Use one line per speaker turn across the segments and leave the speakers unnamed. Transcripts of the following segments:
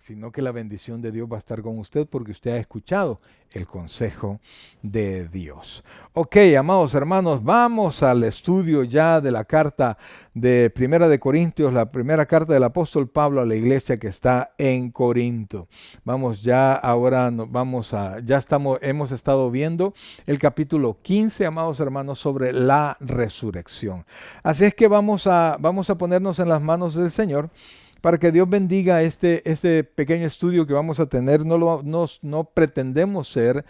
sino que la bendición de Dios va a estar con usted porque usted ha escuchado el consejo de Dios. Ok, amados hermanos, vamos al estudio ya de la carta de Primera de Corintios, la primera carta del apóstol Pablo a la iglesia que está en Corinto. Vamos ya, ahora hemos estado viendo el capítulo 15, amados hermanos, sobre la resurrección. Así es que vamos a ponernos en las manos del Señor para que Dios bendiga este pequeño estudio que vamos a tener. No pretendemos ser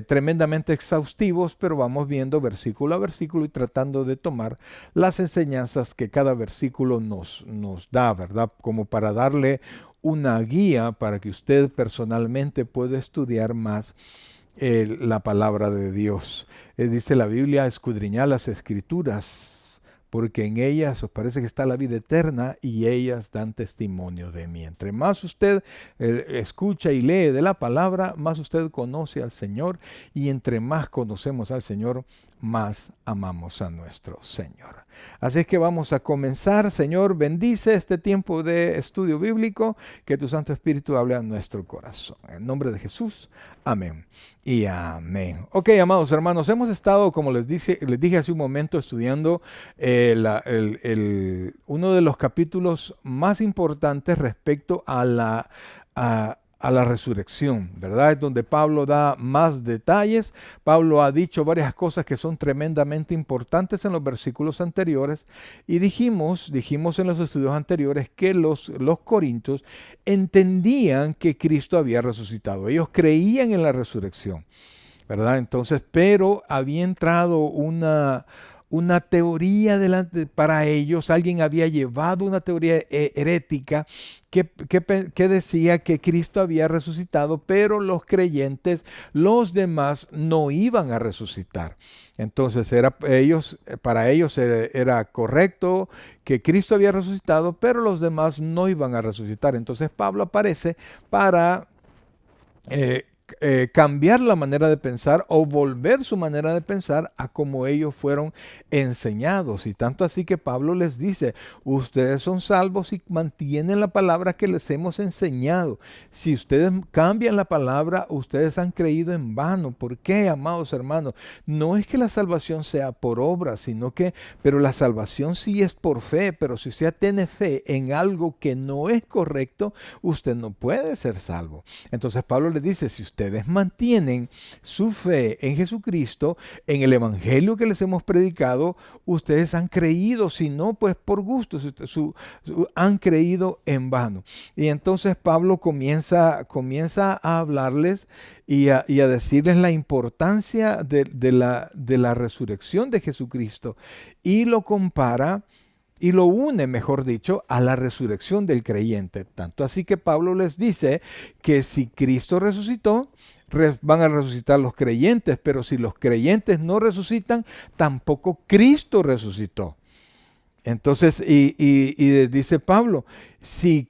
tremendamente exhaustivos, pero vamos viendo versículo a versículo y tratando de tomar las enseñanzas que cada versículo nos da, ¿verdad? Como para darle una guía para que usted personalmente pueda estudiar más la palabra de Dios. Dice la Biblia, escudriñad las escrituras, porque en ellas os parece que está la vida eterna y ellas dan testimonio de mí. Entre más usted escucha y lee de la palabra, más usted conoce al Señor, y entre más conocemos al Señor, más amamos a nuestro Señor. Así es que vamos a comenzar. Señor, bendice este tiempo de estudio bíblico, que tu Santo Espíritu hable a nuestro corazón. En nombre de Jesús, amén y amén. Ok, amados hermanos, hemos estado, como les dije hace un momento, estudiando uno de los capítulos más importantes respecto a la resurrección, ¿verdad? Es donde Pablo da más detalles. Pablo ha dicho varias cosas que son tremendamente importantes en los versículos anteriores, y dijimos en los estudios anteriores que los corintios entendían que Cristo había resucitado. Ellos creían en la resurrección, ¿verdad? Entonces, pero había entrado una teoría para ellos. Alguien había llevado una teoría herética que decía que Cristo había resucitado, pero los creyentes, los demás, no iban a resucitar. Entonces para ellos era correcto que Cristo había resucitado, pero los demás no iban a resucitar. Entonces Pablo aparece para cambiar la manera de pensar, o volver su manera de pensar a como ellos fueron enseñados. Y tanto así que Pablo les dice: ustedes son salvos y mantienen la palabra que les hemos enseñado. Si ustedes cambian la palabra, ustedes han creído en vano. ¿Por qué, amados hermanos? No es que la salvación sea por obra, pero la salvación sí es por fe. Pero si usted tiene fe en algo que no es correcto, usted no puede ser salvo. Entonces Pablo le dice: si ustedes mantienen su fe en Jesucristo, en el evangelio que les hemos predicado, ustedes han creído. Si no, pues por gusto, han creído en vano. Y entonces Pablo comienza a hablarles y a decirles la importancia de la resurrección de Jesucristo, y lo compara y lo une, mejor dicho, a la resurrección del creyente. Tanto así que Pablo les dice que si Cristo resucitó, van a resucitar los creyentes, pero si los creyentes no resucitan, tampoco Cristo resucitó. Entonces, y dice Pablo, si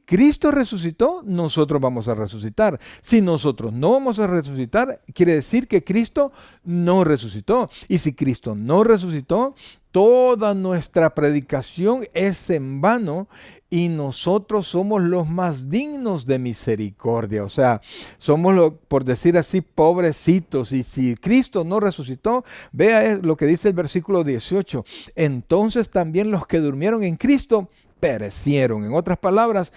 Cristo resucitó, nosotros vamos a resucitar. Si nosotros no vamos a resucitar, quiere decir que Cristo no resucitó. Y si Cristo no resucitó, toda nuestra predicación es en vano, y nosotros somos los más dignos de misericordia. O sea, somos, por decir así, pobrecitos. Y si Cristo no resucitó, vea lo que dice el versículo 18. Entonces también los que durmieron en Cristo perecieron. En otras palabras,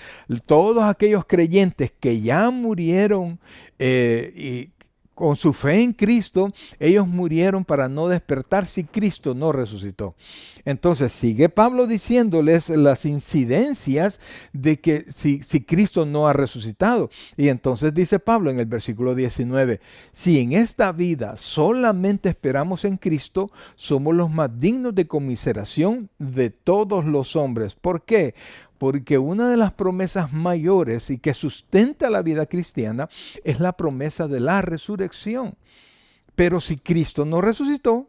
todos aquellos creyentes que ya murieron y con su fe en Cristo, ellos murieron para no despertar si Cristo no resucitó. Entonces sigue Pablo diciéndoles las incidencias de que si Cristo no ha resucitado. Y entonces dice Pablo en el versículo 19, si en esta vida solamente esperamos en Cristo, somos los más dignos de conmiseración de todos los hombres. ¿Por qué? Porque una de las promesas mayores y que sustenta la vida cristiana es la promesa de la resurrección. Pero si Cristo no resucitó,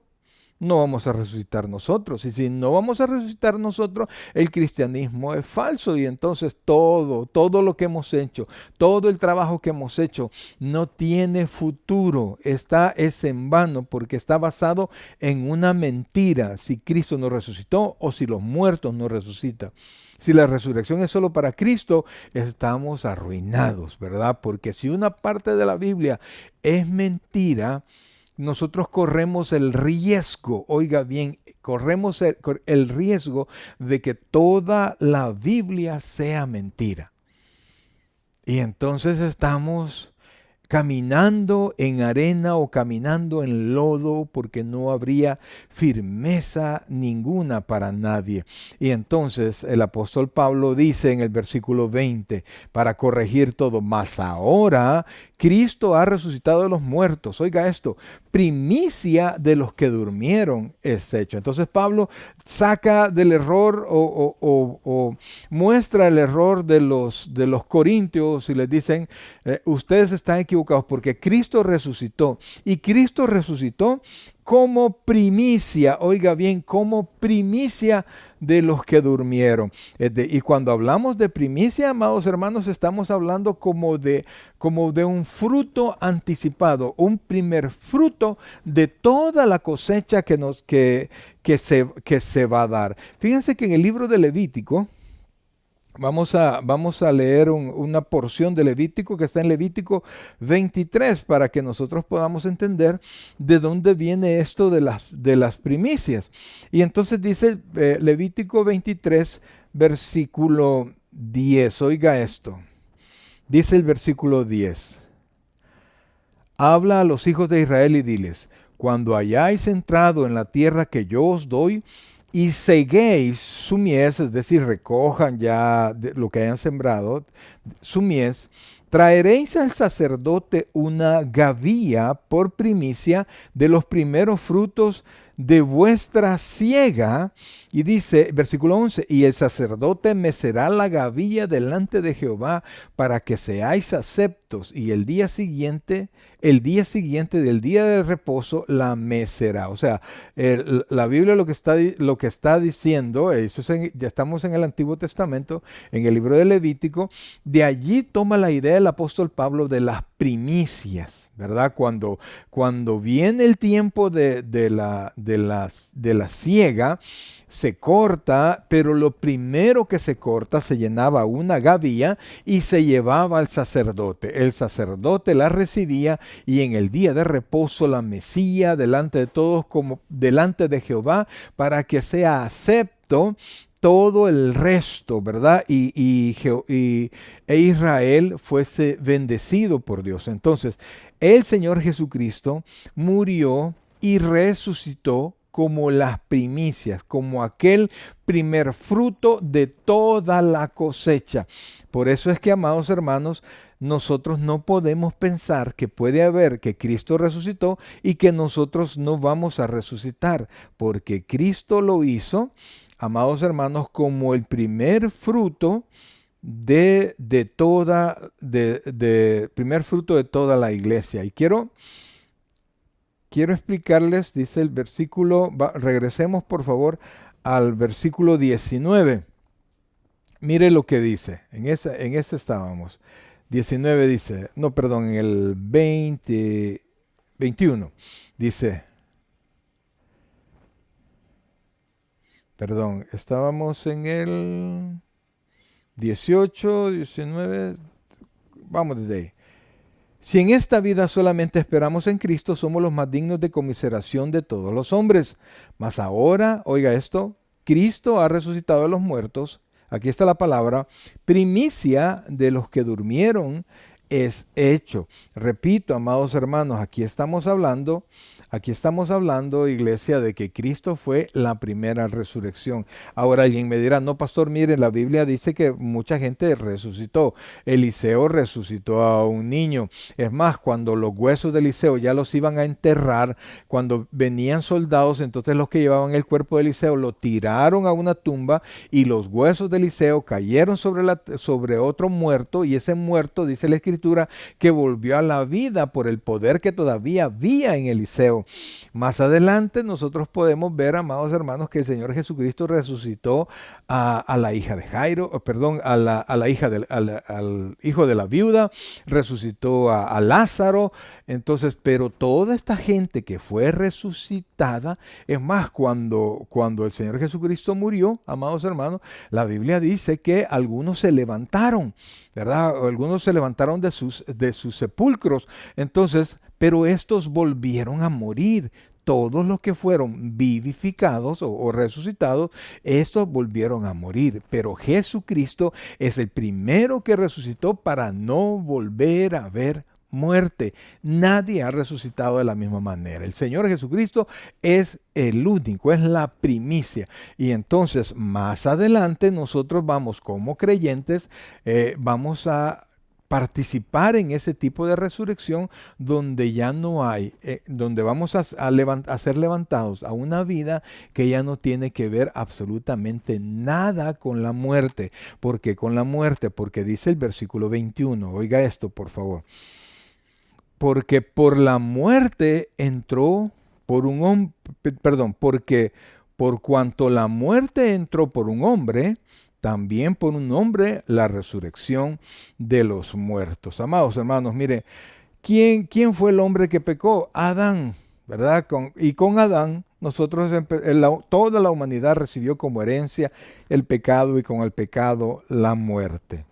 no vamos a resucitar nosotros. Y si no vamos a resucitar nosotros, el cristianismo es falso. Y entonces todo lo que hemos hecho, todo el trabajo que hemos hecho, no tiene futuro. Es en vano porque está basado en una mentira. Si Cristo no resucitó o si los muertos no resucitan. Si la resurrección es solo para Cristo, estamos arruinados, ¿verdad? Porque si una parte de la Biblia es mentira, nosotros corremos el riesgo, oiga bien, corremos el riesgo de que toda la Biblia sea mentira. Y entonces estamos caminando en arena o caminando en lodo porque no habría firmeza ninguna para nadie. Y entonces el apóstol Pablo dice en el versículo 20, para corregir todo, mas ahora Cristo ha resucitado de los muertos. Oiga esto, primicia de los que durmieron es hecho. Entonces Pablo saca del error o muestra el error de los corintios y les dicen, ustedes están equivocados porque Cristo resucitó y Cristo resucitó como primicia, oiga bien, como primicia de los que durmieron. Y cuando hablamos de primicia, amados hermanos, estamos hablando como de un fruto anticipado, un primer fruto de toda la cosecha que se va a dar. Fíjense que en el libro de Levítico, vamos a leer una porción de Levítico que está en Levítico 23 para que nosotros podamos entender de dónde viene esto de las primicias. Y entonces dice Levítico 23, versículo 10. Oiga esto. Dice el versículo 10. Habla a los hijos de Israel y diles, cuando hayáis entrado en la tierra que yo os doy, y ceguéis su mies, es decir, recojan ya lo que hayan sembrado, su mies, traeréis al sacerdote una gavilla por primicia de los primeros frutos de vuestra siega. Y dice, versículo 11, y el sacerdote mecerá la gavilla delante de Jehová para que seáis aceptos, y el día siguiente del día de reposo la mecerá. O sea, la Biblia lo que está diciendo, ya estamos en el Antiguo Testamento, en el libro de Levítico, de allí toma la idea del apóstol Pablo de las primicias, ¿verdad? Cuando viene el tiempo de la siega, se corta, pero lo primero que se corta se llenaba una gavilla y se llevaba al sacerdote. El sacerdote la recibía y en el día de reposo la mecía delante de todos como delante de Jehová para que sea acepto todo el resto, ¿verdad? E Israel fuese bendecido por Dios. Entonces, el Señor Jesucristo murió y resucitó como las primicias, como aquel primer fruto de toda la cosecha. Por eso es que, amados hermanos, nosotros no podemos pensar que puede haber que Cristo resucitó y que nosotros no vamos a resucitar, porque Cristo lo hizo, amados hermanos, como el primer fruto primer fruto de toda la iglesia. Y quiero explicarles, dice el versículo, regresemos por favor al versículo 19. Mire lo que dice, en ese estábamos. 19 dice, no, perdón, en el 21 dice, perdón, estábamos en el 18, 19, vamos desde ahí. Si en esta vida solamente esperamos en Cristo, somos los más dignos de conmiseración de todos los hombres. Mas ahora, oiga esto, Cristo ha resucitado de los muertos. Aquí está la palabra, primicia de los que durmieron es hecho. Repito, amados hermanos, aquí estamos hablando, iglesia, de que Cristo fue la primera resurrección. Ahora alguien me dirá, no, pastor, mire, la Biblia dice que mucha gente resucitó. Eliseo resucitó a un niño. Es más, cuando los huesos de Eliseo ya los iban a enterrar, cuando venían soldados, entonces los que llevaban el cuerpo de Eliseo lo tiraron a una tumba y los huesos de Eliseo cayeron sobre otro muerto, y ese muerto, dice la Escritura, que volvió a la vida por el poder que todavía había en Eliseo. pero más adelante nosotros podemos ver, amados hermanos, que el Señor Jesucristo resucitó a la hija de Jairo, perdón, a la hija al hijo de la viuda, resucitó a Lázaro. Entonces, pero toda esta gente que fue resucitada, es más, cuando el Señor Jesucristo murió, amados hermanos, la Biblia dice que algunos se levantaron, ¿verdad? Algunos se levantaron de sus sepulcros. Entonces, pero estos volvieron a morir. Todos los que fueron vivificados o resucitados, estos volvieron a morir. Pero Jesucristo es el primero que resucitó para no volver a ver muerte. Nadie ha resucitado de la misma manera. El Señor Jesucristo es el único, es la primicia. Y entonces más adelante nosotros vamos como creyentes, vamos a participar en ese tipo de resurrección donde ya no hay, donde vamos a ser levantados a una vida que ya no tiene que ver absolutamente nada con la muerte. ¿Por qué con la muerte? Porque dice el versículo 21, oiga esto por favor. Porque por la muerte entró por un hombre, perdón, porque por cuanto la muerte entró por un hombre, también por un hombre la resurrección de los muertos. Amados hermanos, mire, ¿quién fue el hombre que pecó? Adán, ¿verdad? Y con Adán nosotros, toda la humanidad recibió como herencia el pecado y con el pecado la muerte.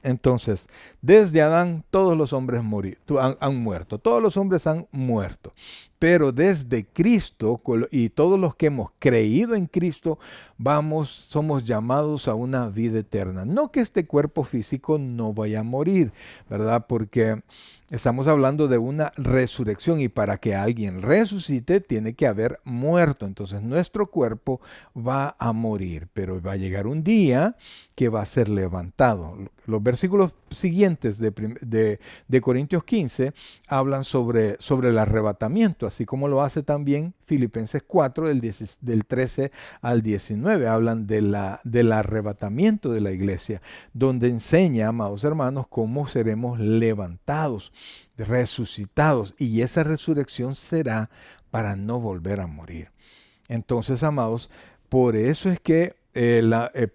Entonces, desde Adán todos los hombres han muerto, todos los hombres han muerto. Pero desde Cristo y todos los que hemos creído en Cristo, somos llamados a una vida eterna. No que este cuerpo físico no vaya a morir, ¿verdad? Porque estamos hablando de una resurrección y para que alguien resucite tiene que haber muerto. Entonces nuestro cuerpo va a morir, pero va a llegar un día que va a ser levantado. Los versículos siguientes de Corintios 15 hablan sobre el arrebatamiento, así como lo hace también Filipenses 4, del 13 al 19. Hablan del arrebatamiento de la iglesia, donde enseña, amados hermanos, cómo seremos levantados, resucitados, y esa resurrección será para no volver a morir. Entonces, amados, por eso es que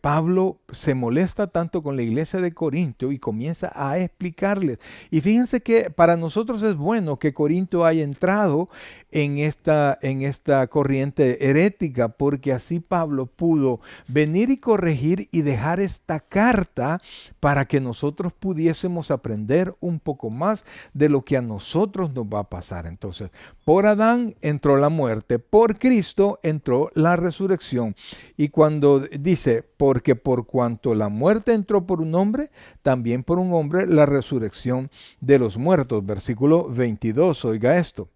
Pablo se molesta tanto con la iglesia de Corinto y comienza a explicarles. Y fíjense que para nosotros es bueno que Corinto haya entrado en esta corriente herética, porque así Pablo pudo venir y corregir y dejar esta carta para que nosotros pudiésemos aprender un poco más de lo que a nosotros nos va a pasar. Entonces, por Adán entró la muerte, por Cristo entró la resurrección. Y cuando dice, porque por cuanto la muerte entró por un hombre, también por un hombre la resurrección de los muertos. Versículo 22, oiga esto.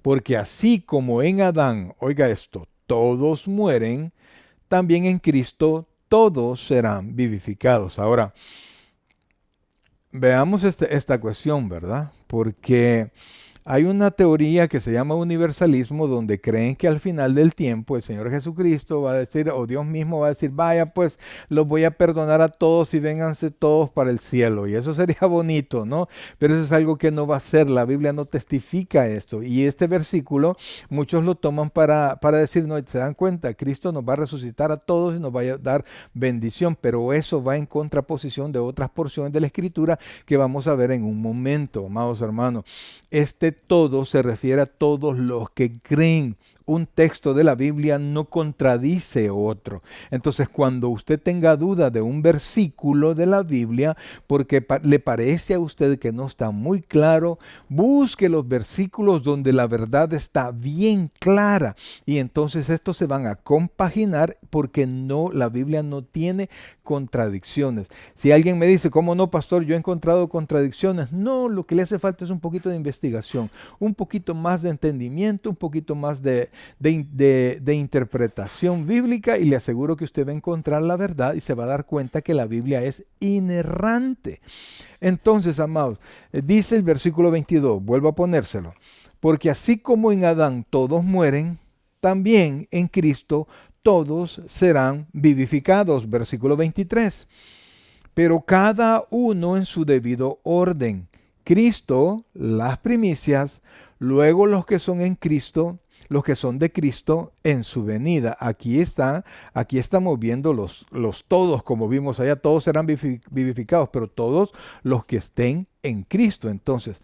Porque así como en Adán, oiga esto, todos mueren, también en Cristo todos serán vivificados. Ahora, veamos esta cuestión, ¿verdad? Porque hay una teoría que se llama universalismo, donde creen que al final del tiempo el Señor Jesucristo va a decir, o Dios mismo va a decir, vaya pues, los voy a perdonar a todos y vénganse todos para el cielo. Y eso sería bonito, ¿no? Pero eso es algo que no va a ser. La Biblia no testifica esto. Y este versículo, muchos lo toman para decir, no, se dan cuenta, Cristo nos va a resucitar a todos y nos va a dar bendición. Pero eso va en contraposición de otras porciones de la Escritura que vamos a ver en un momento, amados hermanos. Todo se refiere a todos los que creen. Un texto de la Biblia no contradice otro. Entonces, cuando usted tenga duda de un versículo de la Biblia, porque le parece a usted que no está muy claro, busque los versículos donde la verdad está bien clara. Y entonces estos se van a compaginar, porque la Biblia no tiene contradicciones. Si alguien me dice, ¿cómo no, pastor? Yo he encontrado contradicciones. No, lo que le hace falta es un poquito de investigación, un poquito más de entendimiento, un poquito más de interpretación bíblica, y le aseguro que usted va a encontrar la verdad y se va a dar cuenta que la Biblia es inerrante. Entonces, amados, dice el versículo 22, vuelvo a ponérselo, porque así como en Adán todos mueren, también en Cristo todos serán vivificados. Versículo 23, pero cada uno en su debido orden. Cristo, las primicias, luego los que son en Cristo, los que son de Cristo en su venida. Aquí estamos viendo los todos, como vimos allá, todos serán vivificados, pero todos los que estén en Cristo. Entonces,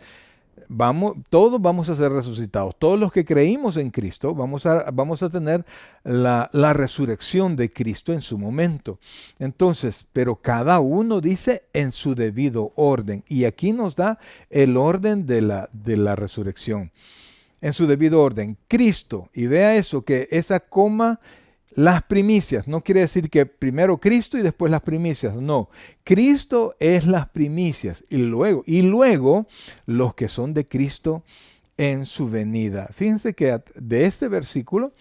todos vamos a ser resucitados. Todos los que creímos en Cristo vamos a tener la resurrección de Cristo en su momento. Entonces, pero cada uno dice en su debido orden. Y aquí nos da el orden de la resurrección. En su debido orden. Cristo, y vea eso, que esa coma, las primicias, no quiere decir que primero Cristo y después las primicias, no. Cristo es las primicias y luego los que son de Cristo en su venida. Fíjense que de este versículo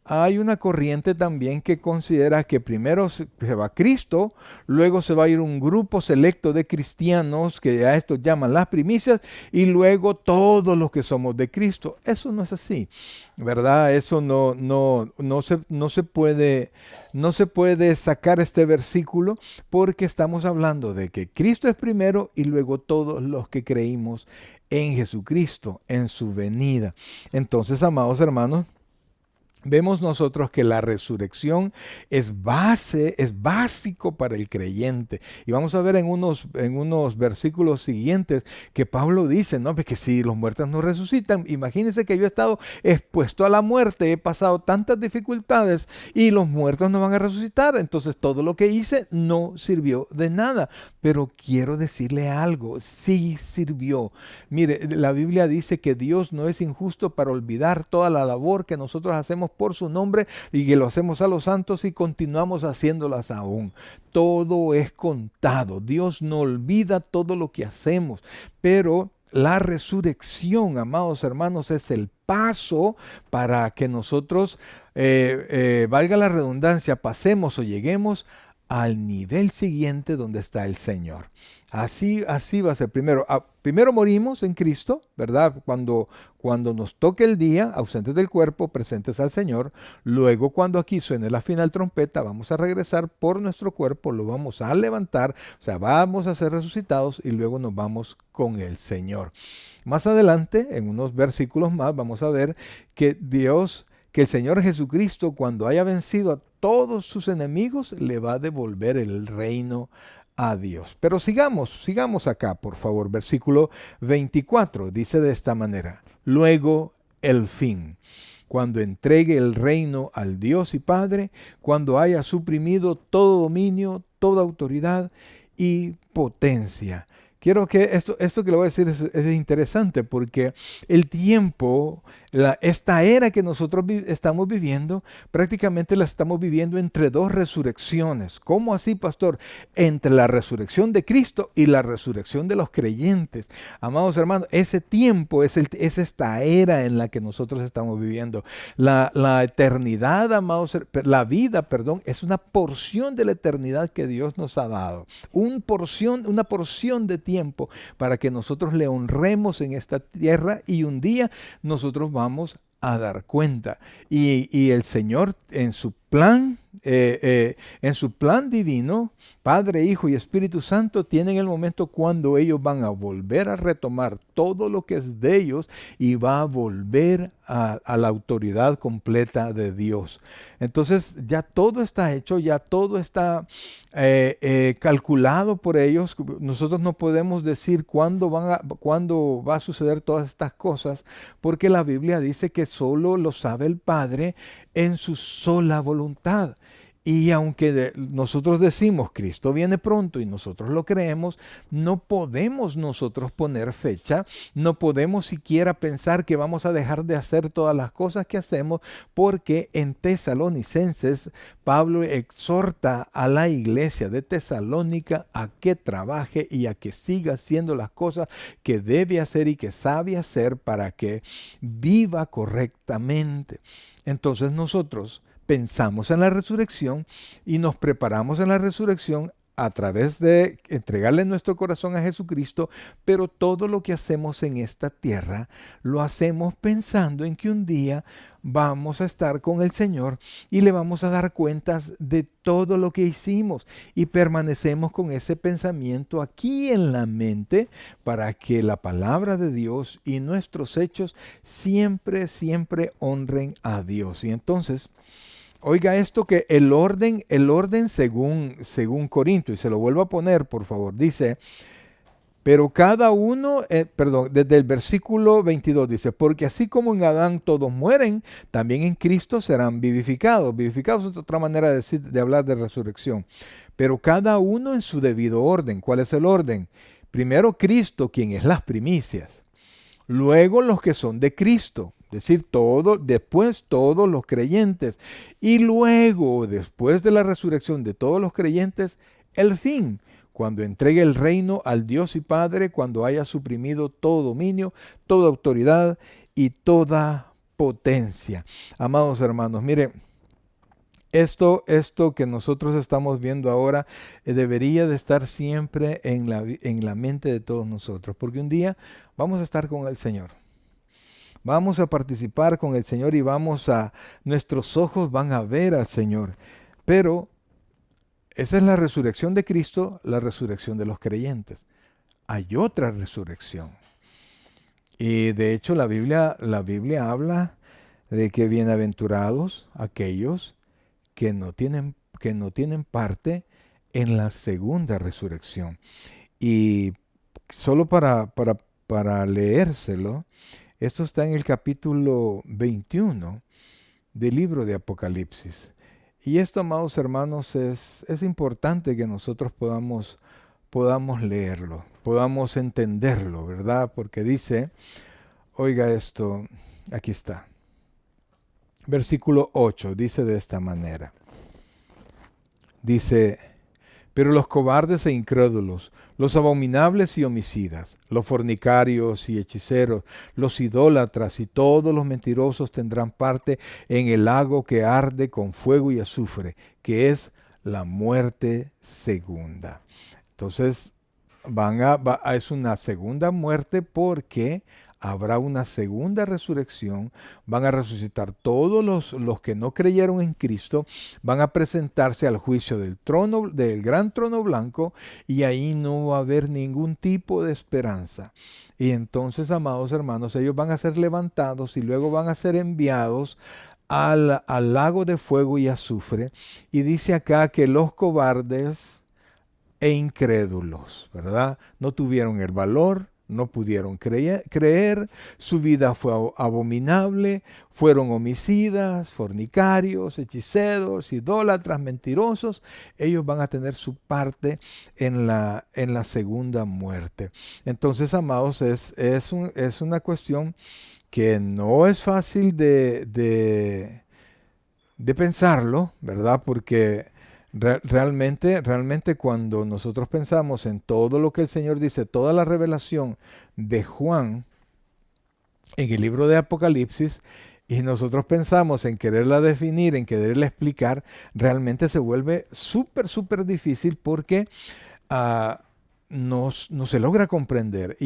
hay una corriente también que considera que primero se va Cristo, luego se va a ir un grupo selecto de cristianos que a esto llaman las primicias y luego todos los que somos de Cristo. Eso no es así, ¿verdad? Eso no se puede sacar este versículo porque estamos hablando de que Cristo es primero y luego todos los que creímos en Jesucristo, en su venida. Entonces, amados hermanos, vemos nosotros que la resurrección es básico para el creyente. Y vamos a ver en unos versículos siguientes que Pablo dice, no, pues que si los muertos no resucitan, imagínense que yo he estado expuesto a la muerte, he pasado tantas dificultades y los muertos no van a resucitar. Entonces todo lo que hice no sirvió de nada. Pero quiero decirle algo, sí sirvió. Mire, la Biblia dice que Dios no es injusto para olvidar toda la labor que nosotros hacemos por su nombre y que lo hacemos a los santos y continuamos haciéndolas aún. Todo es contado. Dios no olvida todo lo que hacemos, pero la resurrección, amados hermanos, es el paso para que nosotros, valga la redundancia, pasemos o lleguemos al nivel siguiente donde está el Señor. Así va a ser. Primero morimos en Cristo, ¿verdad? Cuando nos toque el día, ausentes del cuerpo, presentes al Señor. Luego, cuando aquí suene la final trompeta, vamos a regresar por nuestro cuerpo, lo vamos a levantar, o sea, vamos a ser resucitados y luego nos vamos con el Señor. Más adelante, en unos versículos más, vamos a ver que el Señor Jesucristo, cuando haya vencido a todos sus enemigos, le va a devolver el reino a Dios. Pero sigamos acá, por favor. Versículo 24 dice de esta manera: luego el fin, cuando entregue el reino al Dios y Padre, cuando haya suprimido todo dominio, toda autoridad y potencia. Quiero que esto que le voy a decir es interesante porque el tiempo, esta era que nosotros estamos viviendo, prácticamente la estamos viviendo entre dos resurrecciones. ¿Cómo así, pastor? Entre la resurrección de Cristo y la resurrección de los creyentes. Amados hermanos, ese tiempo es esta era en la que nosotros estamos viviendo. La eternidad, amados, la vida, perdón, es una porción de la eternidad que Dios nos ha dado. Una porción de tiempo para que nosotros le honremos en esta tierra y un día nosotros vamos a dar cuenta. Y el Señor en su plan divino, Padre, Hijo y Espíritu Santo tienen el momento cuando ellos van a volver a retomar todo lo que es de ellos y va a volver a la autoridad completa de Dios. Entonces ya todo está hecho, ya todo está calculado por ellos. Nosotros no podemos decir cuándo va a suceder todas estas cosas, porque la Biblia dice que solo lo sabe el Padre en su sola voluntad. Y aunque nosotros decimos Cristo viene pronto y nosotros lo creemos, no podemos nosotros poner fecha, no podemos siquiera pensar que vamos a dejar de hacer todas las cosas que hacemos, porque en Tesalonicenses Pablo exhorta a la iglesia de Tesalónica a que trabaje y a que siga haciendo las cosas que debe hacer y que sabe hacer para que viva correctamente. Entonces nosotros pensamos en la resurrección y nos preparamos en la resurrección a través de entregarle nuestro corazón a Jesucristo, pero todo lo que hacemos en esta tierra lo hacemos pensando en que un día vamos a estar con el Señor y le vamos a dar cuentas de todo lo que hicimos, y permanecemos con ese pensamiento aquí en la mente para que la palabra de Dios y nuestros hechos siempre, siempre honren a Dios. Y entonces, oiga esto, que el orden según Corinto, y se lo vuelvo a poner, por favor, dice, pero cada uno, desde el versículo 22 dice, porque así como en Adán todos mueren, también en Cristo serán vivificados. Vivificados es otra manera de hablar de resurrección. Pero cada uno en su debido orden. ¿Cuál es el orden? Primero Cristo, quien es las primicias. Luego los que son de Cristo, es decir, después todos los creyentes. Y luego, después de la resurrección de todos los creyentes, el fin, cuando entregue el reino al Dios y Padre, cuando haya suprimido todo dominio, toda autoridad y toda potencia. Amados hermanos, mire, esto que nosotros estamos viendo ahora debería de estar siempre en la mente de todos nosotros, porque un día vamos a estar con el Señor. Vamos a participar con el Señor y nuestros ojos van a ver al Señor. Pero esa es la resurrección de Cristo, la resurrección de los creyentes. Hay otra resurrección. Y de hecho la Biblia habla de que bienaventurados aquellos que no tienen parte en la segunda resurrección. Y solo para leérselo, esto está en el capítulo 21 del libro de Apocalipsis. Y esto, amados hermanos, es importante que nosotros podamos leerlo, podamos entenderlo, ¿verdad? Porque dice, oiga esto, aquí está. Versículo 8 dice de esta manera. Dice, pero los cobardes e incrédulos, los abominables y homicidas, los fornicarios y hechiceros, los idólatras y todos los mentirosos tendrán parte en el lago que arde con fuego y azufre, que es la muerte segunda. Entonces, es una segunda muerte porque habrá una segunda resurrección, van a resucitar todos los que no creyeron en Cristo, van a presentarse al juicio del gran trono blanco, y ahí no va a haber ningún tipo de esperanza. Y entonces, amados hermanos, ellos van a ser levantados y luego van a ser enviados al lago de fuego y azufre. Y dice acá que los cobardes e incrédulos, ¿verdad? No tuvieron el valor, no pudieron creer, su vida fue abominable, fueron homicidas, fornicarios, hechiceros, idólatras, mentirosos. Ellos van a tener su parte en la segunda muerte. Entonces, amados, es una cuestión que no es fácil de pensarlo, ¿verdad? Porque realmente cuando nosotros pensamos en todo lo que el Señor dice, toda la revelación de Juan en el libro de Apocalipsis, y nosotros pensamos en quererla definir, en quererla explicar, realmente se vuelve súper difícil porque no se logra comprender,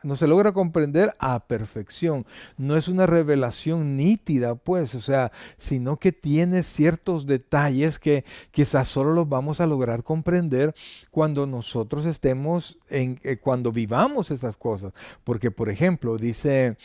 no se logra comprender a perfección. No es una revelación nítida, pues, o sea, sino que tiene ciertos detalles que quizás solo los vamos a lograr comprender cuando nosotros estemos cuando vivamos esas cosas. Porque, por ejemplo, dice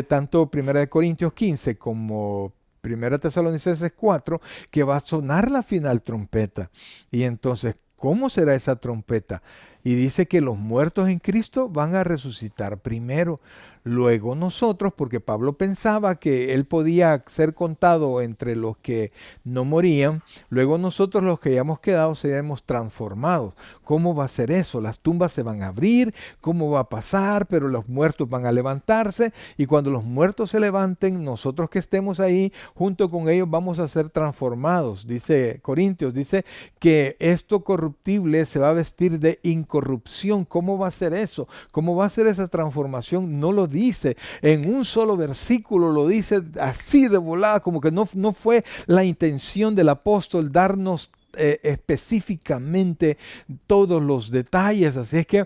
tanto 1 Corintios 15 como 1 Tesalonicenses 4, que va a sonar la final trompeta. Y entonces, ¿cómo será esa trompeta? Y dice que los muertos en Cristo van a resucitar primero. Luego nosotros, porque Pablo pensaba que él podía ser contado entre los que no morían, luego nosotros los que hayamos quedado seremos transformados. ¿Cómo va a ser eso? Las tumbas se van a abrir, ¿cómo va a pasar? Pero los muertos van a levantarse, y cuando los muertos se levanten, nosotros que estemos ahí junto con ellos vamos a ser transformados. Dice Corintios, dice que esto corruptible se va a vestir de incorrupción. ¿Cómo va a ser eso? ¿Cómo va a ser esa transformación? No lo dice en un solo versículo, lo dice así de volada, como que no fue la intención del apóstol darnos específicamente todos los detalles, así es que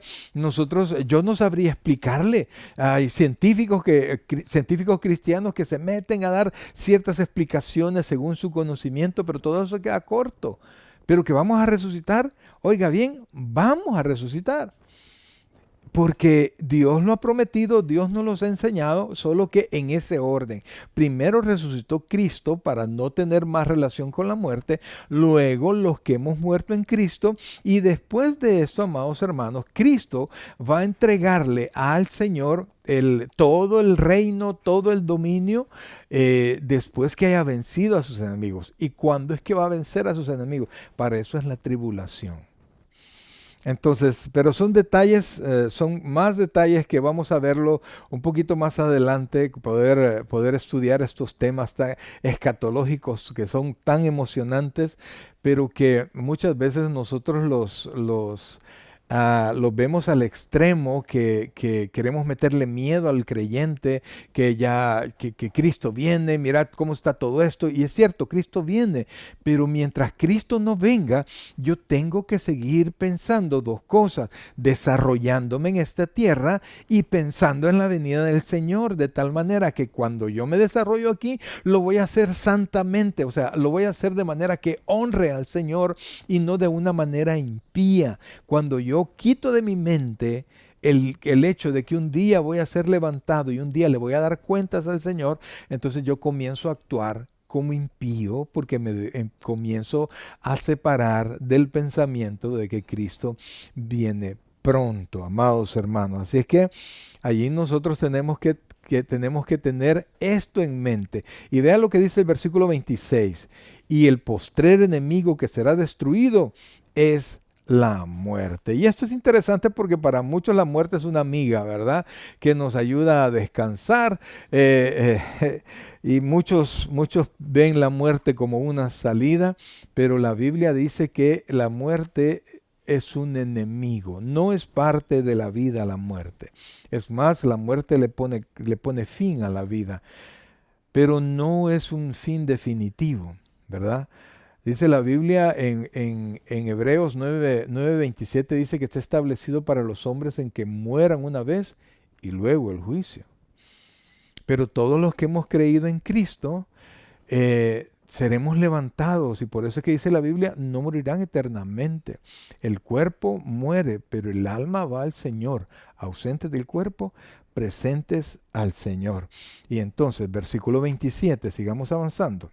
yo no sabría explicarle. Hay científicos cristianos que se meten a dar ciertas explicaciones según su conocimiento, pero todo eso queda corto. Pero que vamos a resucitar, oiga bien, vamos a resucitar. Porque Dios lo ha prometido, Dios nos los ha enseñado, solo que en ese orden. Primero resucitó Cristo para no tener más relación con la muerte, luego los que hemos muerto en Cristo, y después de esto, amados hermanos, Cristo va a entregarle al Señor todo el reino, todo el dominio, después que haya vencido a sus enemigos. ¿Y cuándo es que va a vencer a sus enemigos? Para eso es la tribulación. Entonces, pero son detalles, son más detalles que vamos a verlo un poquito más adelante, poder estudiar estos temas tan escatológicos que son tan emocionantes, pero que muchas veces nosotros los vemos al extremo, que queremos meterle miedo al creyente, que Cristo viene, mirad cómo está todo esto. Y es cierto, Cristo viene, pero mientras Cristo no venga, yo tengo que seguir pensando dos cosas: desarrollándome en esta tierra y pensando en la venida del Señor, de tal manera que cuando yo me desarrollo aquí, lo voy a hacer santamente, o sea, lo voy a hacer de manera que honre al Señor y no de una manera impía. Cuando yo quito de mi mente el hecho de que un día voy a ser levantado y un día le voy a dar cuentas al Señor, entonces yo comienzo a actuar como impío, porque comienzo a separar del pensamiento de que Cristo viene pronto, amados hermanos. Así es que allí nosotros tenemos que tener esto en mente. Y vea lo que dice el versículo 26. Y el postrer enemigo que será destruido es la muerte. Y esto es interesante porque para muchos la muerte es una amiga, ¿verdad? Que nos ayuda a descansar. Y muchos ven la muerte como una salida, pero la Biblia dice que la muerte es un enemigo, no es parte de la vida la muerte. Es más, la muerte le pone fin a la vida, pero no es un fin definitivo, ¿verdad? Dice la Biblia en Hebreos 9:27, dice que está establecido para los hombres en que mueran una vez y luego el juicio. Pero todos los que hemos creído en Cristo, seremos levantados, y por eso es que dice la Biblia, no morirán eternamente. El cuerpo muere, pero el alma va al Señor. Ausentes del cuerpo, presentes al Señor. Y entonces, versículo 27, sigamos avanzando.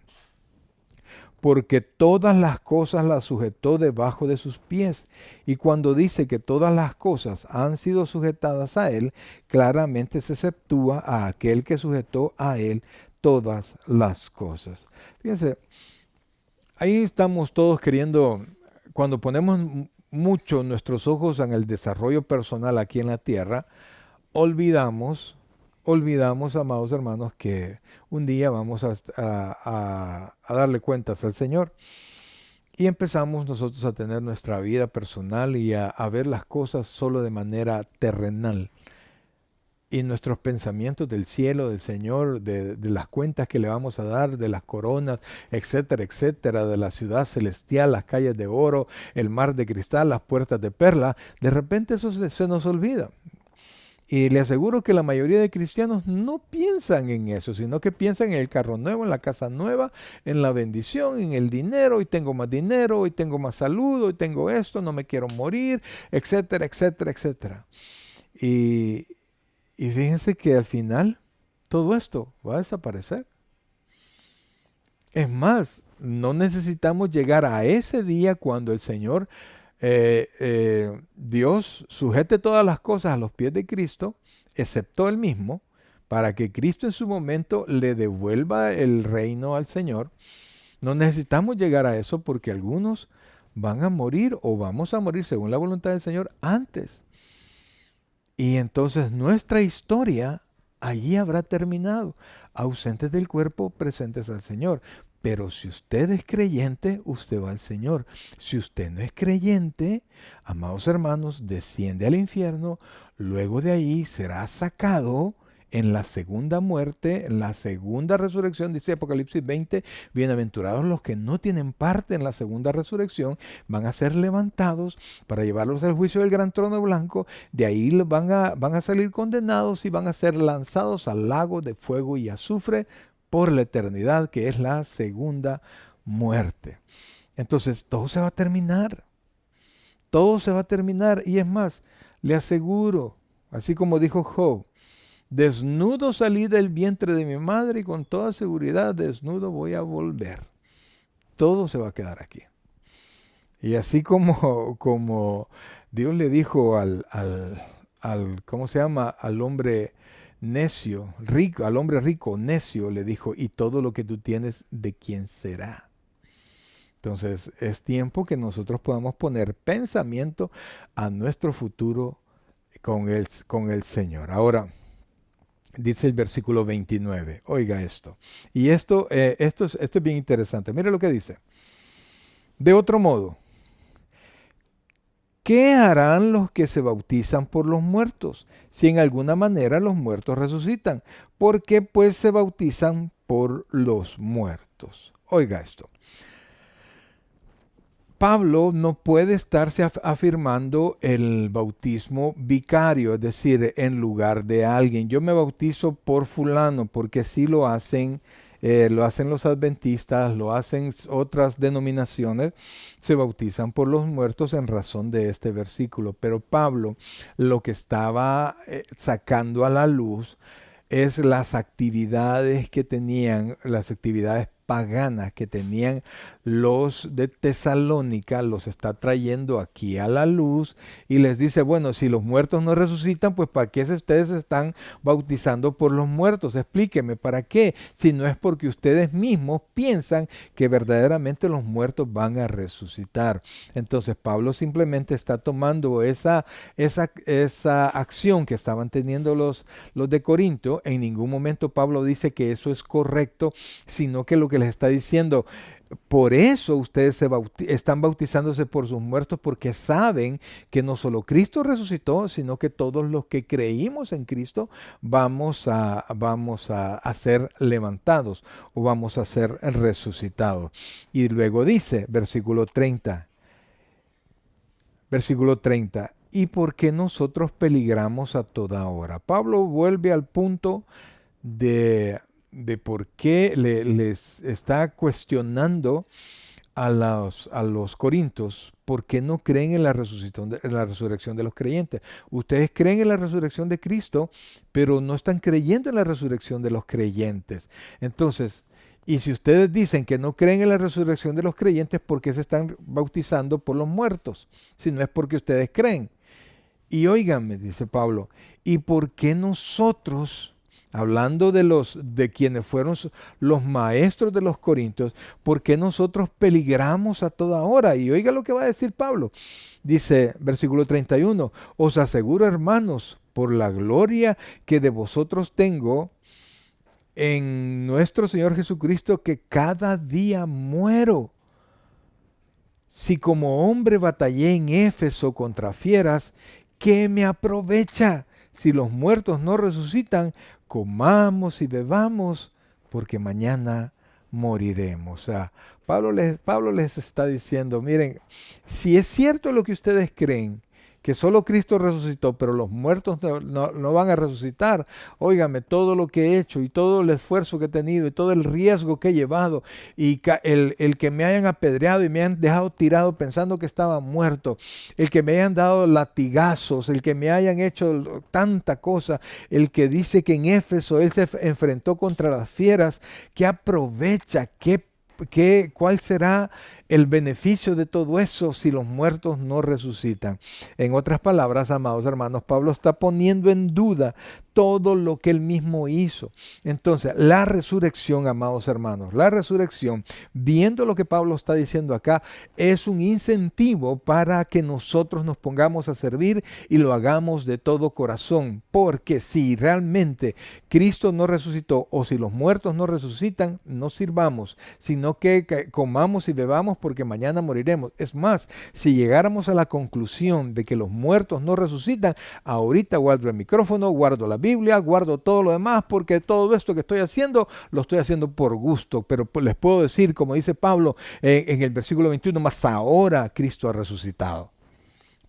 Porque todas las cosas las sujetó debajo de sus pies. Y cuando dice que todas las cosas han sido sujetadas a él, claramente se exceptúa a aquel que sujetó a él todas las cosas. Fíjense, ahí estamos todos queriendo, cuando ponemos mucho nuestros ojos en el desarrollo personal aquí en la tierra, olvidamos, amados hermanos, que un día vamos a darle cuentas al Señor. Y empezamos nosotros a tener nuestra vida personal y a ver las cosas solo de manera terrenal. Y nuestros pensamientos del cielo, del Señor, de las cuentas que le vamos a dar, de las coronas, etcétera, etcétera, de la ciudad celestial, las calles de oro, el mar de cristal, las puertas de perla, de repente eso se nos olvida. Y le aseguro que la mayoría de cristianos no piensan en eso, sino que piensan en el carro nuevo, en la casa nueva, en la bendición, en el dinero. Hoy tengo más dinero, hoy tengo más salud, hoy tengo esto, no me quiero morir, etcétera, etcétera, etcétera. Y fíjense que al final todo esto va a desaparecer. Es más, no necesitamos llegar a ese día cuando el Señor Dios sujete todas las cosas a los pies de Cristo, excepto Él mismo, para que Cristo en su momento le devuelva el reino al Señor. No necesitamos llegar a eso porque algunos van a morir o vamos a morir según la voluntad del Señor antes. Y entonces nuestra historia allí habrá terminado, ausentes del cuerpo, presentes al Señor. Pero si usted es creyente, usted va al Señor. Si usted no es creyente, amados hermanos, desciende al infierno, luego de ahí será sacado en la segunda muerte, en la segunda resurrección, dice Apocalipsis 20, bienaventurados los que no tienen parte en la segunda resurrección, van a ser levantados para llevarlos al juicio del gran trono blanco, de ahí van a salir condenados y van a ser lanzados al lago de fuego y azufre por la eternidad, que es la segunda muerte. Entonces todo se va a terminar. Todo se va a terminar. Y es más, le aseguro, así como dijo Job, desnudo salí del vientre de mi madre y con toda seguridad desnudo voy a volver. Todo se va a quedar aquí. Y así como Dios le dijo ¿cómo se llama? Al hombre necio, rico, al hombre rico, necio, le dijo, y todo lo que tú tienes, ¿de quién será? Entonces es tiempo que nosotros podamos poner pensamiento a nuestro futuro con el Señor. Ahora, dice el versículo 29, oiga esto. Y esto es bien interesante. Mire lo que dice. De otro modo, ¿qué harán los que se bautizan por los muertos? Si en alguna manera los muertos resucitan. ¿Por qué pues se bautizan por los muertos? Oiga esto. Pablo no puede estarse afirmando el bautismo vicario, es decir, en lugar de alguien. Yo me bautizo por fulano, porque sí lo hacen los adventistas, lo hacen otras denominaciones, se bautizan por los muertos en razón de este versículo. Pero Pablo lo que estaba sacando a la luz es las actividades que tenían, las actividades paganas que tenían los de Tesalónica, los está trayendo aquí a la luz y les dice, bueno, si los muertos no resucitan, pues ¿para qué ustedes se están bautizando por los muertos? Explíqueme, ¿para qué? Si no es porque ustedes mismos piensan que verdaderamente los muertos van a resucitar. Entonces Pablo simplemente está tomando esa acción que estaban teniendo los de Corinto. En ningún momento Pablo dice que eso es correcto, sino que lo que les está diciendo, por eso ustedes están bautizándose por sus muertos, porque saben que no solo Cristo resucitó, sino que todos los que creímos en Cristo vamos a ser levantados o vamos a ser resucitados. Y luego dice, versículo 30, ¿y por qué nosotros peligramos a toda hora? Pablo vuelve al punto de por qué les está cuestionando a los corintios, por qué no creen en la resurrección de los creyentes. Ustedes creen en la resurrección de Cristo, pero no están creyendo en la resurrección de los creyentes. Entonces, y si ustedes dicen que no creen en la resurrección de los creyentes, ¿por qué se están bautizando por los muertos? Si no es porque ustedes creen. Y óiganme, dice Pablo, ¿y por qué nosotros, hablando de quienes fueron los maestros de los corintios, por qué nosotros peligramos a toda hora? Y oiga lo que va a decir Pablo. Dice, versículo 31, os aseguro, hermanos, por la gloria que de vosotros tengo en nuestro Señor Jesucristo, que cada día muero. Si como hombre batallé en Éfeso contra fieras, ¿qué me aprovecha? Si los muertos no resucitan, comamos y bebamos, porque mañana moriremos. O sea, Pablo les está diciendo, miren, si es cierto lo que ustedes creen, que solo Cristo resucitó, pero los muertos no van a resucitar. Óigame, todo lo que he hecho y todo el esfuerzo que he tenido y todo el riesgo que he llevado y el que me hayan apedreado y me han dejado tirado pensando que estaba muerto, el que me hayan dado latigazos, el que me hayan hecho tanta cosa, el que dice que en Éfeso él se enfrentó contra las fieras, ¿qué aprovecha? ¿Cuál será el beneficio de todo eso si los muertos no resucitan? En otras palabras, amados hermanos, Pablo está poniendo en duda todo lo que él mismo hizo. Entonces, la resurrección, amados hermanos, la resurrección, viendo lo que Pablo está diciendo acá, es un incentivo para que nosotros nos pongamos a servir y lo hagamos de todo corazón. Porque si realmente Cristo no resucitó o si los muertos no resucitan, no sirvamos, sino que comamos y bebamos, vemos porque mañana moriremos. Es más, si llegáramos a la conclusión de que los muertos no resucitan, ahorita guardo el micrófono, guardo la Biblia, guardo todo lo demás, porque todo esto que estoy haciendo, lo estoy haciendo por gusto. Pero les puedo decir, como dice Pablo en el versículo 21, más ahora Cristo ha resucitado.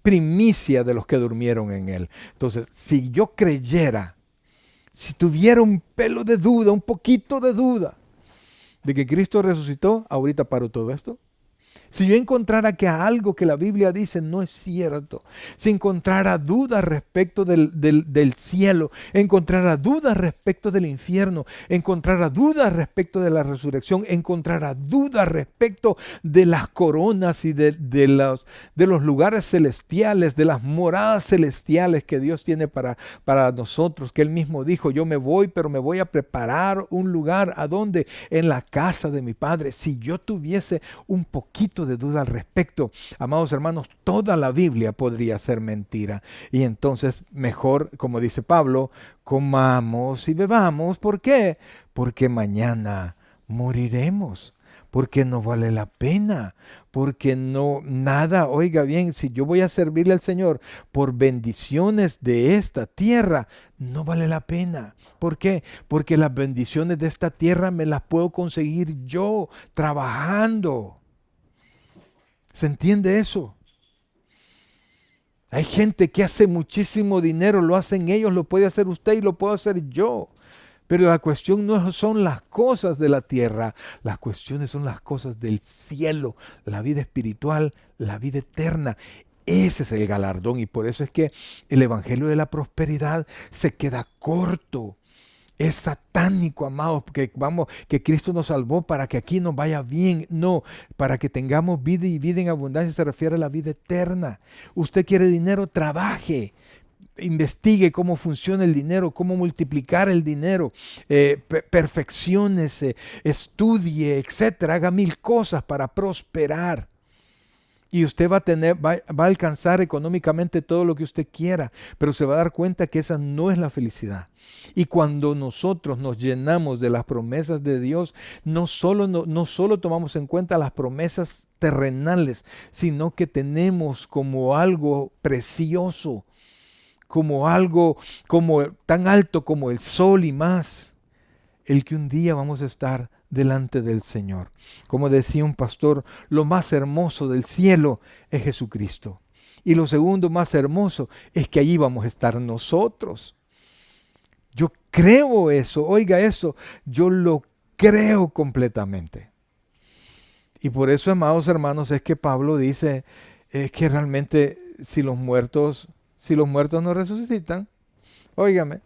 Primicia de los que durmieron en él. Entonces, si yo creyera, si tuviera un pelo de duda, un poquito de duda, de que Cristo resucitó, ahorita paro todo esto. Si yo encontrara que algo que la Biblia dice no es cierto, si encontrara dudas respecto del cielo, encontrara dudas respecto del infierno, encontrara dudas respecto de la resurrección, encontrara dudas respecto de las coronas y de los lugares celestiales, de las moradas celestiales que Dios tiene para nosotros, que Él mismo dijo, yo me voy, pero me voy a preparar un lugar. ¿A dónde? En la casa de mi Padre. Si yo tuviese un poquito de duda al respecto, amados hermanos, toda la Biblia podría ser mentira. Y entonces mejor, como dice Pablo, comamos y bebamos. ¿Por qué? Porque mañana moriremos. Porque no vale la pena, porque no, nada, oiga bien, si yo voy a servirle al Señor por bendiciones de esta tierra, no vale la pena. ¿Por qué? Porque las bendiciones de esta tierra me las puedo conseguir yo trabajando. ¿Se entiende eso? Hay gente que hace muchísimo dinero, lo hacen ellos, lo puede hacer usted y lo puedo hacer yo. Pero la cuestión no son las cosas de la tierra, las cuestiones son las cosas del cielo, la vida espiritual, la vida eterna. Ese es el galardón y por eso es que el evangelio de la prosperidad se queda corto. Es satánico, amados, que Cristo nos salvó para que aquí nos vaya bien. No, para que tengamos vida y vida en abundancia se refiere a la vida eterna. Usted quiere dinero, trabaje. Investigue cómo funciona el dinero, cómo multiplicar el dinero, perfecciónese, estudie, etcétera. Haga mil cosas para prosperar. Y usted va a alcanzar económicamente todo lo que usted quiera, pero se va a dar cuenta que esa no es la felicidad. Y cuando nosotros nos llenamos de las promesas de Dios, no solo tomamos en cuenta las promesas terrenales, sino que tenemos como algo precioso, como algo como tan alto como el sol y más, el que un día vamos a estar delante del Señor. Como decía un pastor, lo más hermoso del cielo es Jesucristo. Y lo segundo más hermoso es que allí vamos a estar nosotros. Yo creo eso, oiga eso, yo lo creo completamente. Y por eso, amados hermanos, es que Pablo dice que realmente si los muertos no resucitan, óigame,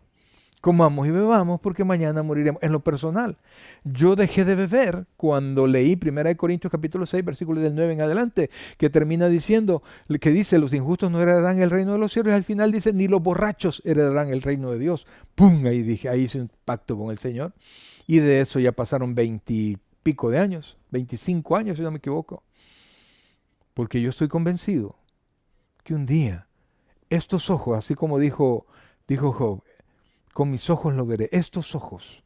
comamos y bebamos porque mañana moriremos. En lo personal, yo dejé de beber cuando leí 1 Corintios capítulo 6, versículos del 9 en adelante, que termina diciendo, que dice, los injustos no heredarán el reino de los cielos, y al final dice, ni los borrachos heredarán el reino de Dios. ¡Pum! Ahí dije, ahí hice un pacto con el Señor. Y de eso ya pasaron 20 y pico de años, 25 años si no me equivoco. Porque yo estoy convencido que un día estos ojos, así como dijo Job, con mis ojos lo veré. Estos ojos,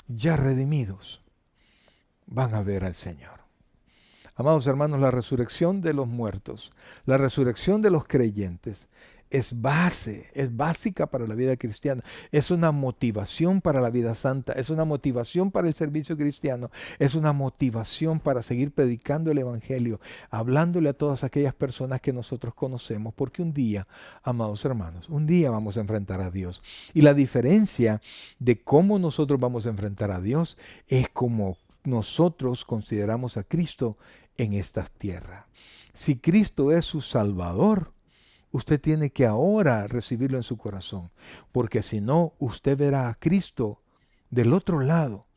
ya redimidos, van a ver al Señor. Amados hermanos, la resurrección de los muertos, la resurrección de los creyentes, es básica para la vida cristiana. Es una motivación para la vida santa, es una motivación para el servicio cristiano, es una motivación para seguir predicando el Evangelio, hablándole a todas aquellas personas que nosotros conocemos, porque un día, amados hermanos, un día vamos a enfrentar a Dios. Y la diferencia de cómo nosotros vamos a enfrentar a Dios es cómo nosotros consideramos a Cristo en esta tierra. Si Cristo es su Salvador, usted tiene que ahora recibirlo en su corazón, porque si no, usted verá a Cristo del otro lado.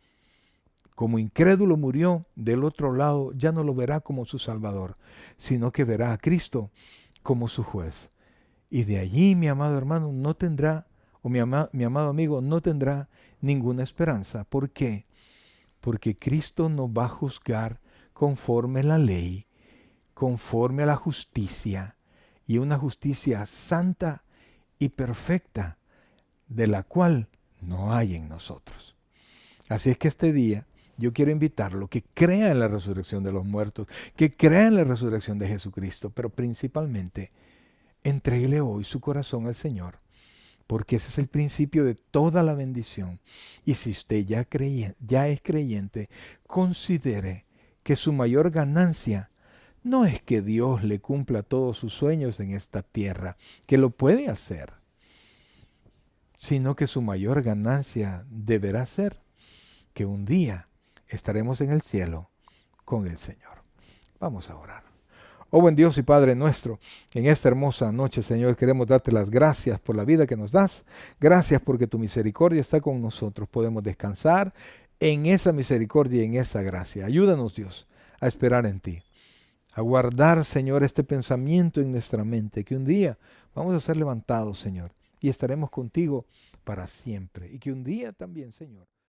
Como incrédulo murió, del otro lado ya no lo verá como su Salvador, sino que verá a Cristo como su juez. Y de allí, mi amado hermano, no tendrá, o mi amado amigo, no tendrá ninguna esperanza. ¿Por qué? Porque Cristo nos va a juzgar conforme a la ley, conforme a la justicia, y una justicia santa y perfecta, de la cual no hay en nosotros. Así es que este día yo quiero invitarlo, que crea en la resurrección de los muertos, que crea en la resurrección de Jesucristo, pero principalmente, entréguele hoy su corazón al Señor, porque ese es el principio de toda la bendición. Y si usted ya es creyente, considere que su mayor ganancia no es que Dios le cumpla todos sus sueños en esta tierra, que lo puede hacer, sino que su mayor ganancia deberá ser que un día estaremos en el cielo con el Señor. Vamos a orar. Oh buen Dios y Padre nuestro, en esta hermosa noche, Señor, queremos darte las gracias por la vida que nos das. Gracias porque tu misericordia está con nosotros. Podemos descansar en esa misericordia y en esa gracia. Ayúdanos, Dios, a esperar en ti. A guardar, Señor, este pensamiento en nuestra mente, que un día vamos a ser levantados, Señor, y estaremos contigo para siempre. Y que un día también, Señor,